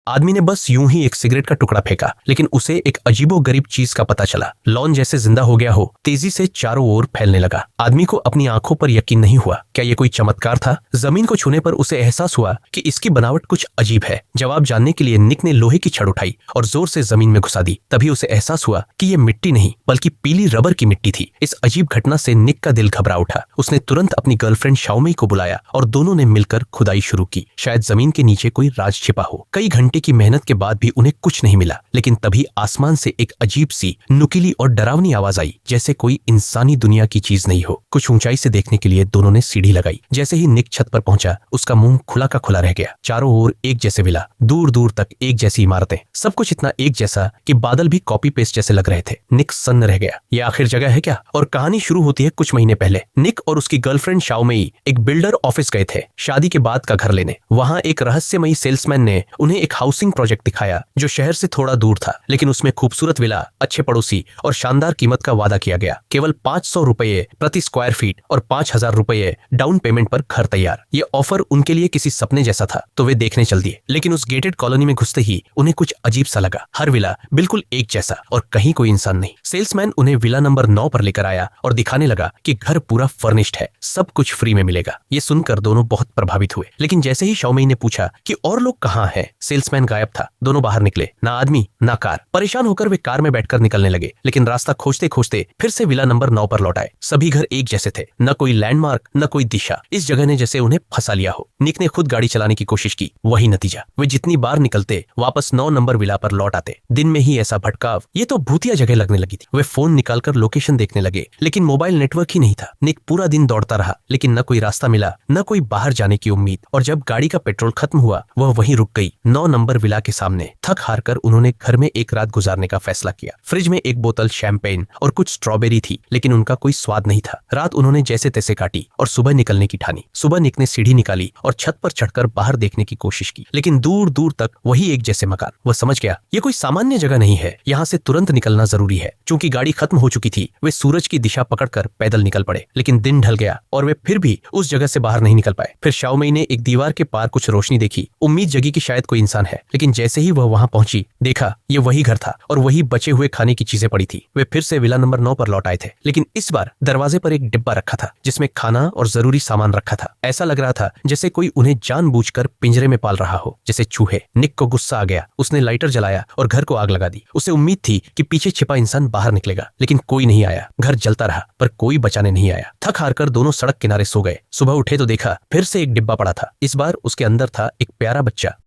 आदमी ने बस यूं ही एक सिगरेट का टुकड़ा फेंका, लेकिन उसे एक अजीबोगरीब चीज का पता चला। लॉन जैसे जिंदा हो गया हो, तेजी से चारों ओर फैलने लगा। आदमी को अपनी आंखों पर यकीन नहीं हुआ। क्या ये कोई चमत्कार था? जमीन को छूने पर उसे एहसास हुआ कि इसकी बनावट कुछ अजीब है। जवाब जानने के लिए निक ने लोहे की छड़ उठाई और जोर से जमीन में घुसा दी। तभी उसे एहसास हुआ कि ये मिट्टी नहीं बल्कि पीली रबर की मिट्टी थी। इस अजीब घटना से निक का दिल घबरा उठा। उसने तुरंत अपनी गर्लफ्रेंड शाओमेई को बुलाया और दोनों ने मिलकर खुदाई शुरू की। शायद जमीन के नीचे कोई राज छिपा हो। कई घंटे की मेहनत के बाद भी उन्हें कुछ नहीं मिला, लेकिन तभी आसमान से एक अजीब सी नुकीली और डरावनी आवाज आई, जैसे कोई इंसानी दुनिया की चीज नहीं हो। कुछ ऊंचाई से देखने के लिए दोनों ने सीढ़ी लगाई। जैसे ही निक छत पर पहुंचा, उसका मुंह खुला का खुला रह गया। चारों ओर एक जैसे विला, दूर दूर तक एक जैसी इमारतें, सब कुछ इतना एक जैसा कि बादल भी कॉपी पेस्ट जैसे लग रहे थे। निक सन्न रह गया। ये आखिर जगह है क्या? और कहानी शुरू होती है कुछ महीने पहले। निक और उसकी गर्लफ्रेंड शाओमेई एक बिल्डर ऑफिस गए थे शादी के बाद का घर लेने। वहां एक रहस्यमयी सेल्समैन ने उन्हें एक हाउसिंग प्रोजेक्ट दिखाया जो शहर से थोड़ा दूर था, लेकिन उसमें खूबसूरत विला, अच्छे पड़ोसी और शानदार कीमत का वादा किया गया। केवल 500 रुपये प्रति स्क्वायर फीट और 5000 रुपये डाउन पेमेंट पर घर तैयार। ये ऑफर उनके लिए किसी सपने जैसा था, तो वे देखने चल दिए। लेकिन उस गेटेड कॉलोनी में घुसते ही उन्हें कुछ अजीब सा लगा। हर विला बिल्कुल एक जैसा और कहीं कोई इंसान नहीं। सेल्समैन उन्हें विला नंबर 9 पर लेकर आया और दिखाने लगा कि घर पूरा फर्निश्ड है, सब कुछ फ्री में मिलेगा। ये सुनकर दोनों बहुत प्रभावित हुए। लेकिन जैसे ही शाओमेई ने पूछा कि और लोग कहाँ हैं, सेल्समैन गायब था। दोनों बाहर निकले, ना आदमी ना कार। परेशान होकर वे कार में बैठकर निकलने लगे, लेकिन रास्ता खोजते खोजते फिर से विला नंबर 9 पर लौट आए। सभी घर एक जैसे थे, न कोई लैंडमार्क न कोई दिशा। इस जगह ने जैसे उन्हें फंसा लिया हो। निक ने खुद गाड़ी चलाने की कोशिश की, वही नतीजा। वे जितनी बार निकलते वापस 9 नंबर विला पर लौट आते। दिन में ही ऐसा भटकाव, ये तो भूतिया जगह लगने लगी थी। वे फोन निकालकर लोकेशन देखने लगे, लेकिन मोबाइल नेटवर्क ही नहीं था। निक पूरा दिन दौड़ता रहा, लेकिन न कोई रास्ता मिला न कोई बाहर जाने की उम्मीद। और जब गाड़ी का पेट्रोल खत्म हुआ, वह वहीं रुक गई, 9 नंबर विला के सामने। थक हार कर उन्होंने घर में एक रात गुजारने का फैसला किया। फ्रिज में एक बोतल शैंपेन और कुछ स्ट्रॉबेरी थी, लेकिन उनका कोई स्वाद नहीं था। रात उन्होंने जैसे तैसे काटी और सुबह निकलने की ठानी। सुबह निक ने सीढ़ी निकाली और छत पर चढ़कर बाहर देखने की कोशिश की, लेकिन दूर दूर तक वही एक जैसे मकान। वह समझ गया, ये कोई सामान्य जगह नहीं है, यहाँ से तुरंत निकलना जरूरी है। चूंकि गाड़ी खत्म हो चुकी थी, वे सूरज की दिशा पकड़कर पैदल निकल पड़े। लेकिन दिन ढल गया और वे फिर भी उस जगह से बाहर नहीं निकल पाए। फिर शाओमेई ने एक दीवार के पार कुछ रोशनी देखी। उम्मीद जगी कि शायद कोई इंसान है, लेकिन जैसे ही वह वहां पहुंची, देखा ये वही घर था और वही बचे हुए खाने की चीजें पड़ी थी। वे फिर से विला नंबर 9 पर लौट आए थे, लेकिन इस बार दरवाजे पर एक डिब्बा रखा था जिसमें खाना और जरूरी सामान रखा था। ऐसा लग रहा था जैसे कोई उन्हें जानबूझकर पिंजरे में पाल रहा हो, जैसे चूहे। निक को गुस्सा आ गया। उसने लाइटर जलाया और घर को आग लगा दी। उसे उम्मीद थी कि पीछे छिपा इंसान बाहर निकलेगा, लेकिन कोई नहीं आया। घर जलता रहा पर कोई बचाने नहीं आया। थक हार कर दोनों सड़क किनारे सो गए। सुबह उठे तो देखा फिर से एक डिब्बा पड़ा था। इस बार उसके अंदर था एक प्यारा बच्चा।